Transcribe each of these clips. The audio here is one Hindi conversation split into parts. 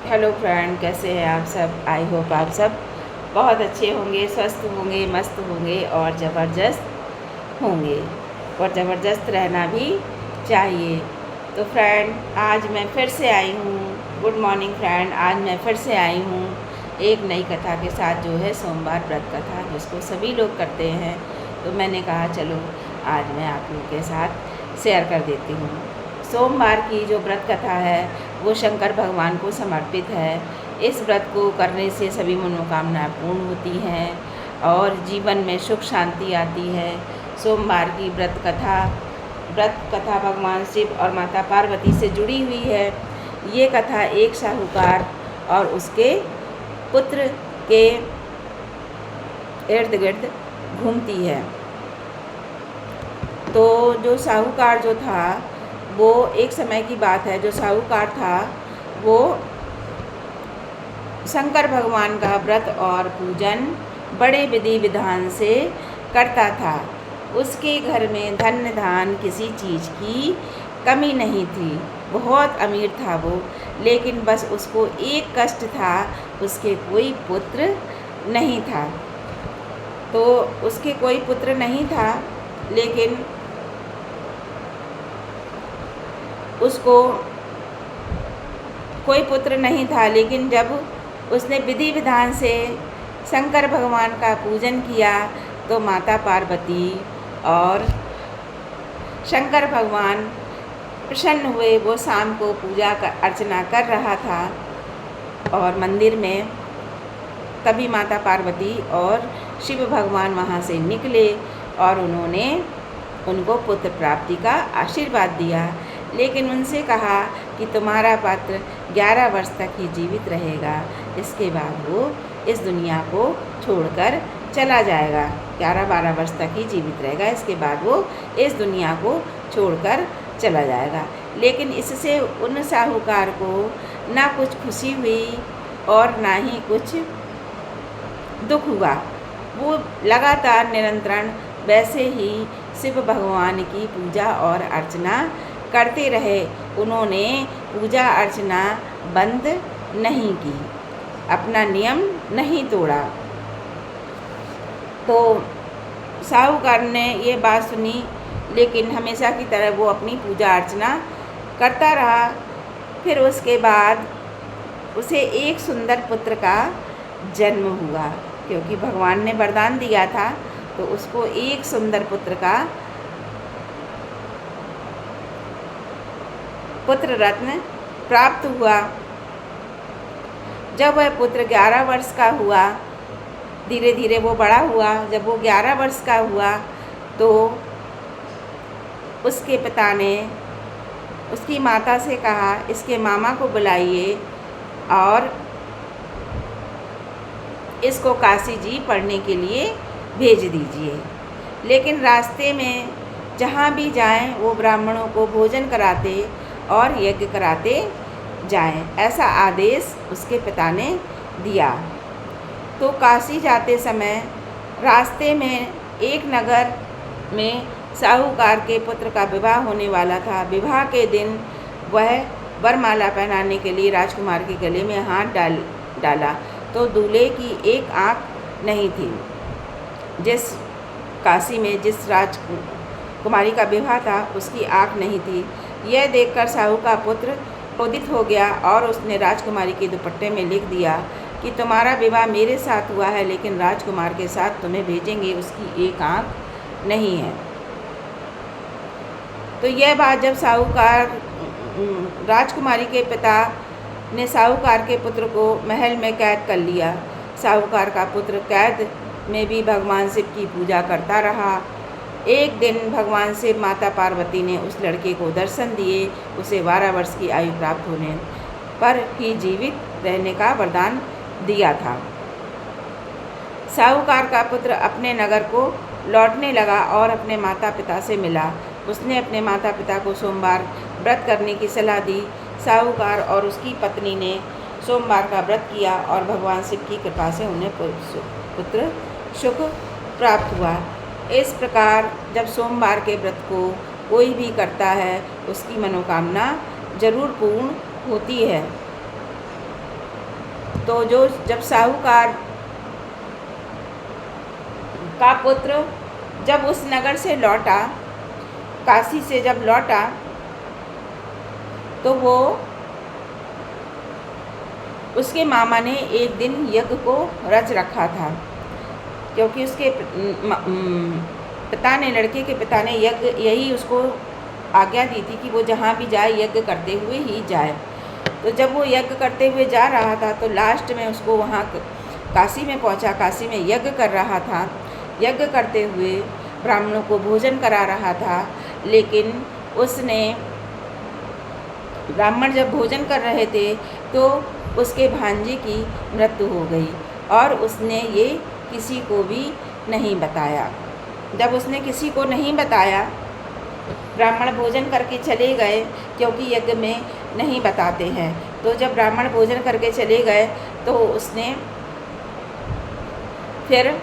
हेलो फ्रेंड, कैसे हैं आप सब। आई होप आप सब बहुत अच्छे होंगे, स्वस्थ होंगे, मस्त होंगे और ज़बरदस्त होंगे। और ज़बरदस्त रहना भी चाहिए। तो फ्रेंड, आज मैं फिर से आई हूँ। Good morning friend. आज मैं फिर से आई हूँ एक नई कथा के साथ, जो है सोमवार व्रत कथा, जिसको सभी लोग करते हैं। तो मैंने कहा चलो आज मैं आप लोगों के साथ शेयर कर देती हूँ। सोमवार की जो व्रत कथा है वो शंकर भगवान को समर्पित है। इस व्रत को करने से सभी मनोकामनाएं पूर्ण होती हैं और जीवन में सुख शांति आती है। सोमवार की व्रत कथा भगवान शिव और माता पार्वती से जुड़ी हुई है। ये कथा एक साहूकार और उसके पुत्र के इर्द गिर्द घूमती है। तो जो साहूकार जो था, वो एक समय की बात है, जो साहूकार था वो शंकर भगवान का व्रत और पूजन बड़े विधि विधान से करता था। उसके घर में धन धान किसी चीज़ की कमी नहीं थी। बहुत अमीर था वो, लेकिन बस उसको एक कष्ट था, उसके कोई पुत्र नहीं था। तो उसके कोई पुत्र नहीं था, लेकिन उसको कोई पुत्र नहीं था, लेकिन जब उसने विधि विधान से शंकर भगवान का पूजन किया तो माता पार्वती और शंकर भगवान प्रसन्न हुए। वो शाम को पूजा अर्चना कर रहा था और मंदिर में, तभी माता पार्वती और शिव भगवान वहाँ से निकले और उन्होंने उनको पुत्र प्राप्ति का आशीर्वाद दिया। लेकिन उनसे कहा कि तुम्हारा पुत्र 11 वर्ष तक ही जीवित रहेगा, इसके बाद वो इस दुनिया को छोड़कर चला जाएगा। 11-12 वर्ष तक ही जीवित रहेगा, इसके बाद वो इस दुनिया को छोड़कर चला जाएगा। लेकिन इससे उन साहूकार को ना कुछ खुशी हुई और ना ही कुछ दुख हुआ। वो लगातार निरंतर वैसे ही शिव भगवान की पूजा और अर्चना करते रहे। उन्होंने पूजा अर्चना बंद नहीं की, अपना नियम नहीं तोड़ा। तो साहूकार ने ये बात सुनी, लेकिन हमेशा की तरह वो अपनी पूजा अर्चना करता रहा। फिर उसके बाद उसे एक सुंदर पुत्र का जन्म हुआ, क्योंकि भगवान ने वरदान दिया था। तो उसको एक सुंदर पुत्र का पुत्र रत्न प्राप्त हुआ। जब वह पुत्र 11 वर्ष का हुआ, धीरे धीरे वो बड़ा हुआ। जब वो 11 वर्ष का हुआ तो उसके पिता ने उसकी माता से कहा, इसके मामा को बुलाइए और इसको काशी जी पढ़ने के लिए भेज दीजिए। लेकिन रास्ते में जहाँ भी जाएं वो ब्राह्मणों को भोजन कराते और यज्ञ कराते जाएं, ऐसा आदेश उसके पिता ने दिया। तो काशी जाते समय रास्ते में एक नगर में साहूकार के पुत्र का विवाह होने वाला था। विवाह के दिन वह वरमाला पहनाने के लिए राजकुमार के गले में हाथ डाला तो दूल्हे की एक आँख नहीं थी। जिस काशी में जिस राजकुमारी का विवाह था, उसकी आँख नहीं थी। यह देखकर साहू का पुत्र क्रोधित हो गया और उसने राजकुमारी के दुपट्टे में लिख दिया कि तुम्हारा विवाह मेरे साथ हुआ है, लेकिन राजकुमार के साथ तुम्हें भेजेंगे, उसकी एक आँख नहीं है। तो यह बात जब राजकुमारी के पिता ने साहूकार के पुत्र को महल में कैद कर लिया। साहूकार का पुत्र कैद में भी भगवान शिव की पूजा करता रहा। एक दिन भगवान शिव माता पार्वती ने उस लड़के को दर्शन दिए। उसे 12 वर्ष की आयु प्राप्त होने पर ही जीवित रहने का वरदान दिया था। साहूकार का पुत्र अपने नगर को लौटने लगा और अपने माता पिता से मिला। उसने अपने माता पिता को सोमवार व्रत करने की सलाह दी। साहूकार और उसकी पत्नी ने सोमवार का व्रत किया और भगवान शिव की कृपा से उन्हें पुत्र सुख प्राप्त हुआ। इस प्रकार जब सोमवार के व्रत को कोई भी करता है, उसकी मनोकामना जरूर पूर्ण होती है। तो जब साहूकार का पुत्र जब उस नगर से लौटा, काशी से जब लौटा, तो वो उसके मामा ने एक दिन यज्ञ को रच रखा था, क्योंकि उसके पिता ने, लड़के के पिता ने यही उसको आज्ञा दी थी कि वो जहाँ भी जाए यज्ञ करते हुए ही जाए। तो जब वो यज्ञ करते हुए जा रहा था तो लास्ट में उसको वहाँ काशी में पहुँचा, काशी में यज्ञ कर रहा था। यज्ञ करते हुए ब्राह्मणों को भोजन करा रहा था, लेकिन उसने, ब्राह्मण जब भोजन कर रहे थे तो उसके भांजे की मृत्यु हो गई और उसने ये किसी को भी नहीं बताया। जब उसने किसी को नहीं बताया, ब्राह्मण भोजन करके चले गए, क्योंकि यज्ञ में नहीं बताते हैं। तो जब ब्राह्मण भोजन करके चले गए तो उसने फिर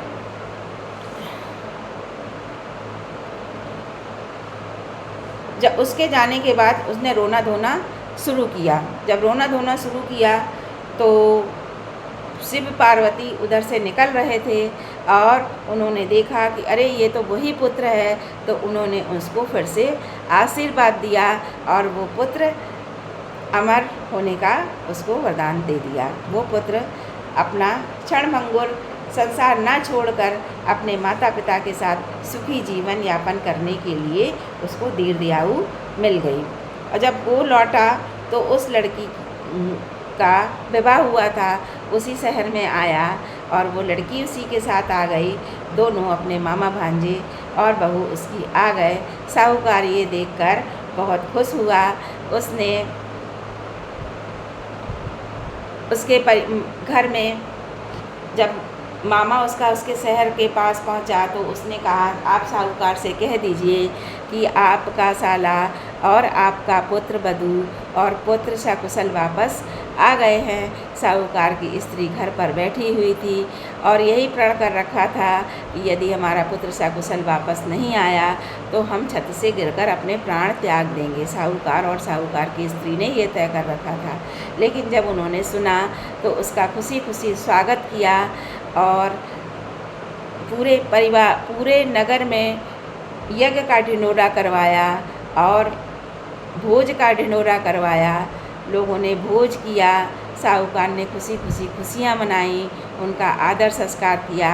जब उसके जाने के बाद उसने रोना धोना शुरू किया। जब रोना धोना शुरू किया तो शिव पार्वती उधर से निकल रहे थे और उन्होंने देखा कि अरे ये तो वही पुत्र है। तो उन्होंने उसको फिर से आशीर्वाद दिया और वो पुत्र अमर होने का उसको वरदान दे दिया। वो पुत्र अपना क्षणभंगुर संसार ना छोड़कर अपने माता पिता के साथ सुखी जीवन यापन करने के लिए उसको दीर्घायु मिल गई। और जब वो लौटा तो उस लड़की का विवाह हुआ था, उसी शहर में आया और वो लड़की उसी के साथ आ गई। दोनों अपने मामा भांजे और बहू उसकी आ गए। साहूकार ये देखकर बहुत खुश हुआ। उसने उसके घर में जब मामा उसके शहर के पास पहुंचा तो उसने कहा, आप साहूकार से कह दीजिए कि आपका साला और आपका पुत्र वधू और पुत्र सकुशल वापस आ गए हैं। साहूकार की स्त्री घर पर बैठी हुई थी और यही प्रण कर रखा था कि यदि हमारा पुत्र सकुशल वापस नहीं आया तो हम छत से गिरकर अपने प्राण त्याग देंगे। साहूकार और साहूकार की स्त्री ने यह तय कर रखा था। लेकिन जब उन्होंने सुना तो उसका खुशी खुशी स्वागत किया और पूरे नगर में यज्ञ का ढिंढोरा करवाया और भोज का ढिंढोरा करवाया। लोगों ने भोज किया, साहूकार ने खुशी खुशी खुशियाँ मनाई, उनका आदर संस्कार किया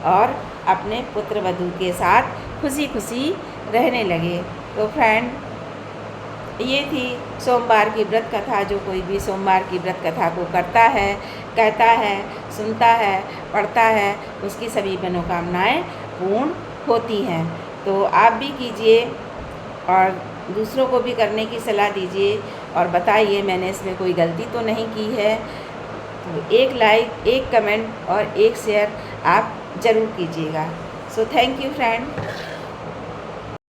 और अपने पुत्र वधू के साथ खुशी खुशी रहने लगे। तो फ्रेंड, ये थी सोमवार की व्रत कथा। जो कोई भी सोमवार की व्रत कथा को करता है, कहता है, सुनता है, पढ़ता है, उसकी सभी मनोकामनाएं पूर्ण होती हैं। तो आप भी कीजिए और दूसरों को भी करने की सलाह दीजिए और बताइए मैंने इसमें कोई गलती तो नहीं की है। तो एक लाइक, एक कमेंट और एक शेयर आप ज़रूर कीजिएगा। So thank you friend.